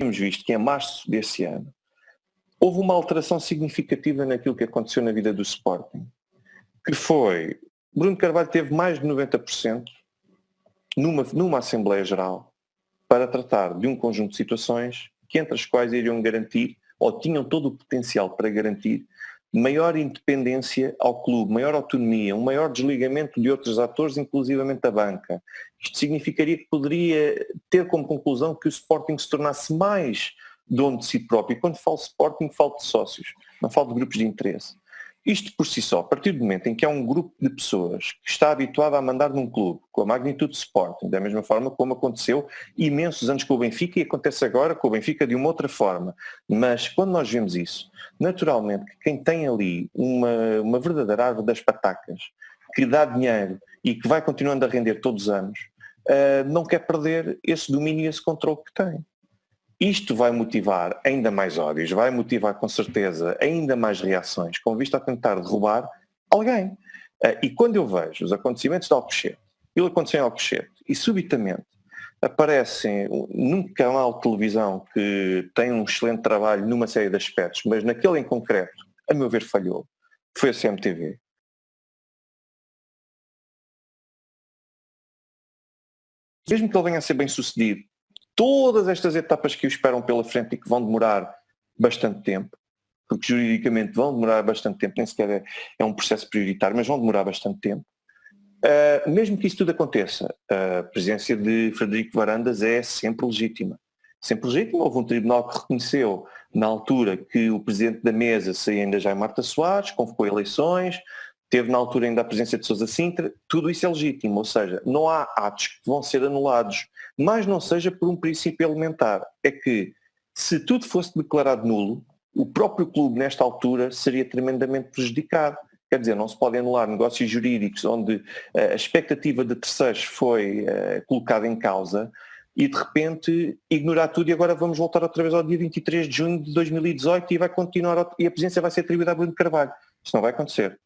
temos visto que em março desse ano houve uma alteração significativa naquilo que aconteceu na vida do Sporting, que foi, Bruno Carvalho teve mais de 90% numa Assembleia Geral para tratar de um conjunto de situações que entre as quais iriam garantir, ou tinham todo o potencial para garantir, maior independência ao clube, maior autonomia, um maior desligamento de outros atores, inclusivamente a banca. Isto significaria que poderia ter como conclusão que o Sporting se tornasse mais dono de si próprio. E quando falo Sporting, falo de sócios, não falo de grupos de interesse. Isto por si só, a partir do momento em que há um grupo de pessoas que está habituado a mandar num clube com a magnitude de Sporting, da mesma forma como aconteceu imensos anos com o Benfica e acontece agora com o Benfica de uma outra forma. Mas quando nós vemos isso, naturalmente que quem tem ali uma verdadeira árvore das patacas, que dá dinheiro e que vai continuando a render todos os anos, não quer perder esse domínio e esse controle que tem. Isto vai motivar ainda mais ódios, vai motivar com certeza ainda mais reações com vista a tentar derrubar alguém. E quando eu vejo os acontecimentos de Alcochete, aquilo aconteceu em Alcochete, e subitamente aparecem num canal de televisão que tem um excelente trabalho numa série de aspectos, mas naquele em concreto, a meu ver, falhou, foi a CMTV. Mesmo que ele venha a ser bem sucedido, todas estas etapas que o esperam pela frente e que vão demorar bastante tempo, porque juridicamente vão demorar bastante tempo, nem sequer é um processo prioritário, mas vão demorar bastante tempo. Mesmo que isso tudo aconteça, a presença de Frederico Varandas é sempre legítima. Sempre legítima. Houve um tribunal que reconheceu, na altura, que o presidente da mesa seria ainda Jaime Marta Soares, convocou eleições, teve na altura ainda a presença de Sousa Sintra, tudo isso é legítimo, ou seja, não há atos que vão ser anulados, mas não seja por um princípio elementar. É que, se tudo fosse declarado nulo, o próprio clube, nesta altura, seria tremendamente prejudicado. Quer dizer, não se pode anular negócios jurídicos onde a expectativa de terceiros foi colocada em causa e, de repente, ignorar tudo e agora vamos voltar outra vez ao dia 23 de junho de 2018 e vai continuar, e a presidência vai ser atribuída a Bruno Carvalho. Isso não vai acontecer.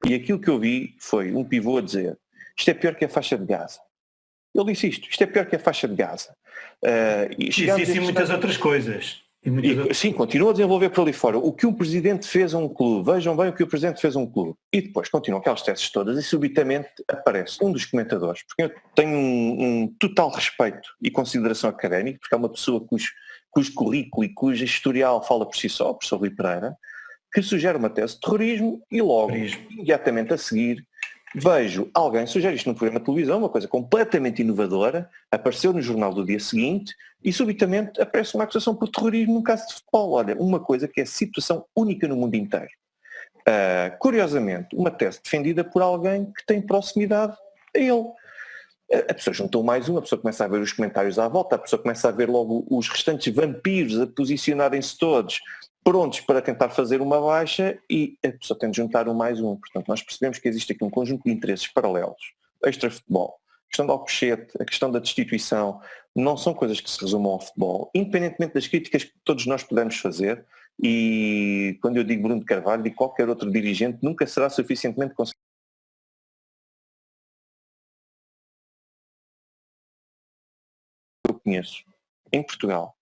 E aquilo que eu vi foi um pivô a dizer: isto é pior que a faixa de Gaza. Ele disse isto é pior que a faixa de Gaza. E sim, muitas outras coisas. Sim, continua a desenvolver por ali fora. O que um presidente fez a um clube, vejam bem o que o presidente fez a um clube. E depois continuam aquelas teses todas e subitamente aparece um dos comentadores, porque eu tenho um total respeito e consideração académica, porque é uma pessoa cujo currículo e cujo historial fala por si só, o professor Rui Pereira, que sugere uma tese de terrorismo e logo, imediatamente a seguir, vejo alguém sugerir isto num programa de televisão, uma coisa completamente inovadora, apareceu no jornal do dia seguinte e subitamente aparece uma acusação por terrorismo num caso de futebol. Olha, uma coisa que é situação única no mundo inteiro. Curiosamente, uma tese defendida por alguém que tem proximidade a ele. A pessoa juntou mais um, a pessoa começa a ver os comentários à volta, a pessoa começa a ver logo os restantes vampiros a posicionarem-se todos prontos para tentar fazer uma baixa e a pessoa tem de juntar um mais um. Portanto, nós percebemos que existe aqui um conjunto de interesses paralelos, extra-futebol. A questão do Alcochete, a questão da destituição, não são coisas que se resumam ao futebol, independentemente das críticas que todos nós podemos fazer, e quando eu digo Bruno de Carvalho, digo qualquer outro dirigente, nunca será suficientemente conseguido. Eu conheço, em Portugal,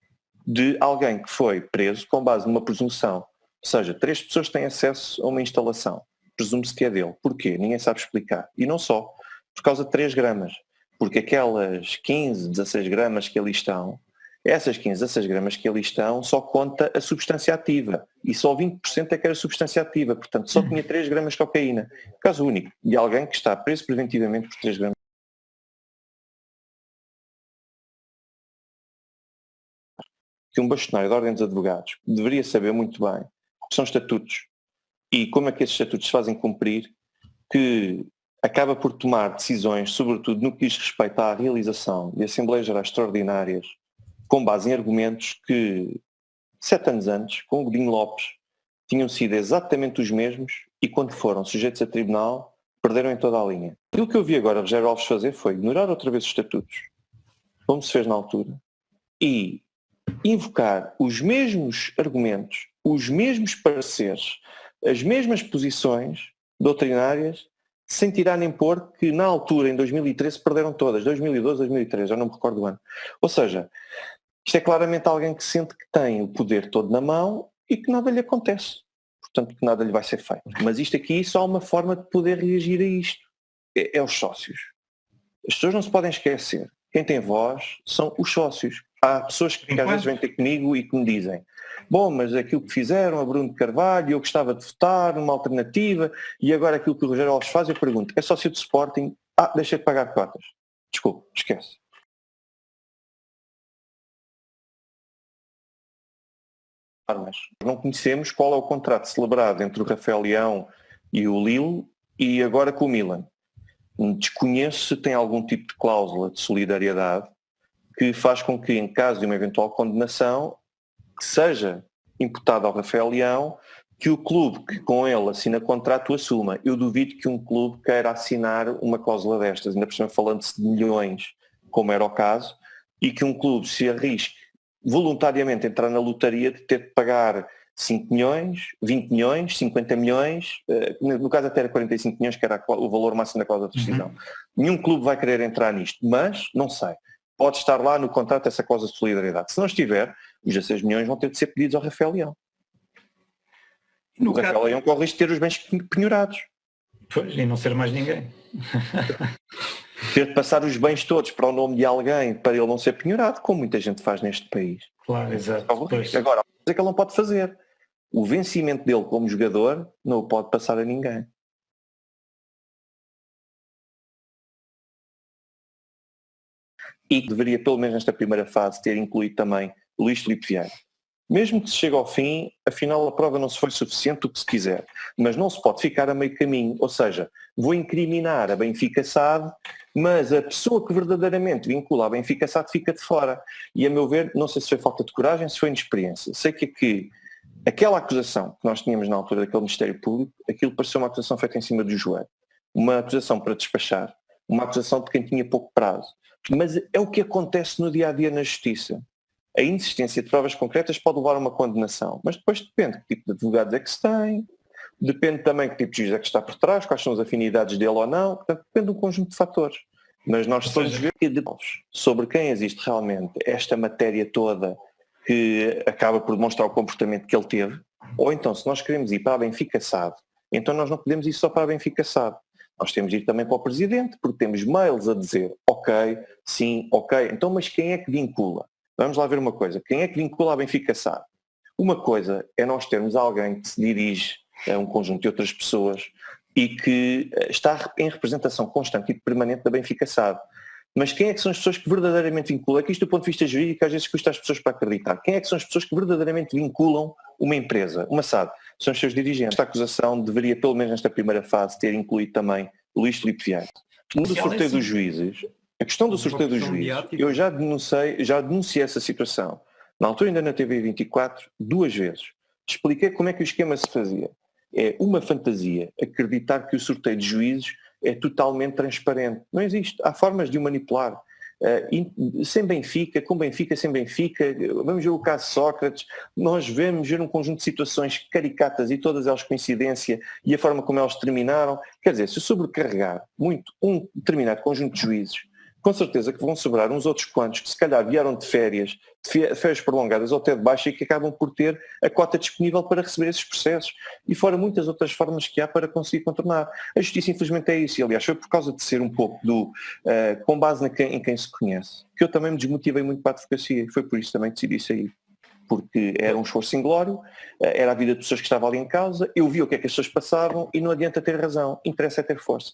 de alguém que foi preso com base numa presunção. Ou seja, 3 pessoas têm acesso a uma instalação. Presume-se que é dele. Porquê? Ninguém sabe explicar. E não só. Por causa de 3 gramas. Porque aquelas 15, 16 gramas que ali estão, essas 15, 16 gramas que ali estão, só conta a substância ativa. E só 20% é que era substância ativa. Portanto, só tinha 3 gramas de cocaína. Caso único. De alguém que está preso preventivamente por 3 gramas. Que um bastonário da Ordem dos Advogados deveria saber muito bem o que são estatutos e como é que esses estatutos se fazem cumprir, que acaba por tomar decisões, sobretudo no que diz respeito à realização de Assembleias Gerais Extraordinárias, com base em argumentos que 7 anos antes, com o Godinho Lopes, tinham sido exatamente os mesmos e quando foram sujeitos a tribunal, perderam em toda a linha. Aquilo que eu vi agora Rogério Alves fazer foi ignorar outra vez os estatutos, como se fez na altura, e invocar os mesmos argumentos, os mesmos pareceres, as mesmas posições doutrinárias sem tirar nem pôr que na altura, em 2013, perderam todas, 2012, 2013, eu não me recordo o ano. Ou seja, isto é claramente alguém que sente que tem o poder todo na mão e que nada lhe acontece. Portanto, que nada lhe vai ser feito. Mas isto aqui só há uma forma de poder reagir a isto. É os sócios. As pessoas não se podem esquecer. Quem tem voz são os sócios. Há pessoas que às vezes vêm ter comigo e que me dizem: bom, mas aquilo que fizeram a Bruno de Carvalho, eu gostava de votar numa alternativa, e agora aquilo que o Rogério Alves faz, eu pergunto: é sócio de Sporting? Deixa de pagar cotas. Desculpe, esquece. Mas não conhecemos qual é o contrato celebrado entre o Rafael Leão e o Lille e agora com o Milan. Desconheço se tem algum tipo de cláusula de solidariedade que faz com que, em caso de uma eventual condenação, que seja imputado ao Rafael Leão, que o clube que com ele assina contrato assuma. Eu duvido que um clube queira assinar uma cláusula destas, ainda por cima falando-se de milhões, como era o caso, e que um clube se arrisque voluntariamente a entrar na lotaria de ter de pagar 5 milhões, 20 milhões, 50 milhões, no caso até era 45 milhões, que era o valor máximo da cláusula de rescisão. Nenhum clube vai querer entrar nisto, mas, não sei, pode estar lá no contrato essa cláusula de solidariedade. Se não estiver, os 16 milhões vão ter de ser pedidos ao Rafael Leão. O Rafael Leão corre o risco de ter os bens penhorados. Pois, e não ser mais ninguém. Ter de passar os bens todos para o nome de alguém para ele não ser penhorado, como muita gente faz neste país. Claro, exato. Agora, a coisa que ele não pode fazer. O vencimento dele como jogador não o pode passar a ninguém. E deveria, pelo menos nesta primeira fase, ter incluído também Luís Filipe Vieira. Mesmo que se chegue ao fim, afinal a prova não se foi suficiente, o que se quiser. Mas não se pode ficar a meio caminho. Ou seja, vou incriminar a Benfica SAD, mas a pessoa que verdadeiramente vincula a Benfica SAD fica de fora. E a meu ver, não sei se foi falta de coragem, se foi inexperiência. Sei que aquela acusação que nós tínhamos na altura daquele Ministério Público, aquilo pareceu uma acusação feita em cima do joelho. Uma acusação para despachar. Uma acusação de quem tinha pouco prazo. Mas é o que acontece no dia-a-dia na Justiça. A insistência de provas concretas pode levar a uma condenação, mas depois depende que tipo de advogados é que se tem, depende também que tipo de juiz é que está por trás, quais são as afinidades dele ou não, portanto depende de um conjunto de fatores. Mas nós estamos a ver sobre quem existe realmente esta matéria toda que acaba por demonstrar o comportamento que ele teve, ou então se nós queremos ir para a Benfica SAD, então nós não podemos ir só para a Benfica SAD. Nós temos de ir também para o Presidente, porque temos mails a dizer ok, sim, ok, então mas quem é que vincula? Vamos lá ver uma coisa. Quem é que vincula a Benfica SAD? Uma coisa é nós termos alguém que se dirige a um conjunto de outras pessoas e que está em representação constante e permanente da Benfica SAD. Mas quem é que são as pessoas que verdadeiramente vinculam? É que isto do ponto de vista jurídico às vezes custa às pessoas para acreditar. Quem é que são as pessoas que verdadeiramente vinculam uma empresa, uma SAD? São os seus dirigentes. Esta acusação deveria, pelo menos nesta primeira fase, ter incluído também Luís Filipe Vieira. No sorteio dos juízes, a questão do sorteio dos juízes, eu já denunciei essa situação. Na altura ainda na TV 24, 2 vezes. Expliquei como é que o esquema se fazia. É uma fantasia acreditar que o sorteio de juízes é totalmente transparente. Não existe. Há formas de o manipular. Sem Benfica, com Benfica, sem Benfica. Vamos ver o caso de Sócrates. Nós vemos ver um conjunto de situações caricatas e todas elas coincidência e a forma como elas terminaram. Quer dizer, se sobrecarregar muito um determinado conjunto de juízes, com certeza que vão sobrar uns outros quantos que se calhar vieram de férias prolongadas ou até de baixa e que acabam por ter a cota disponível para receber esses processos. E fora muitas outras formas que há para conseguir contornar. A justiça infelizmente é isso, e aliás foi por causa de ser um pouco com base em quem se conhece, que eu também me desmotivei muito para a advocacia, e foi por isso também que decidi sair. Porque era um esforço inglório, era a vida de pessoas que estavam ali em causa, eu vi o que é que as pessoas passavam e não adianta ter razão, interessa é ter força.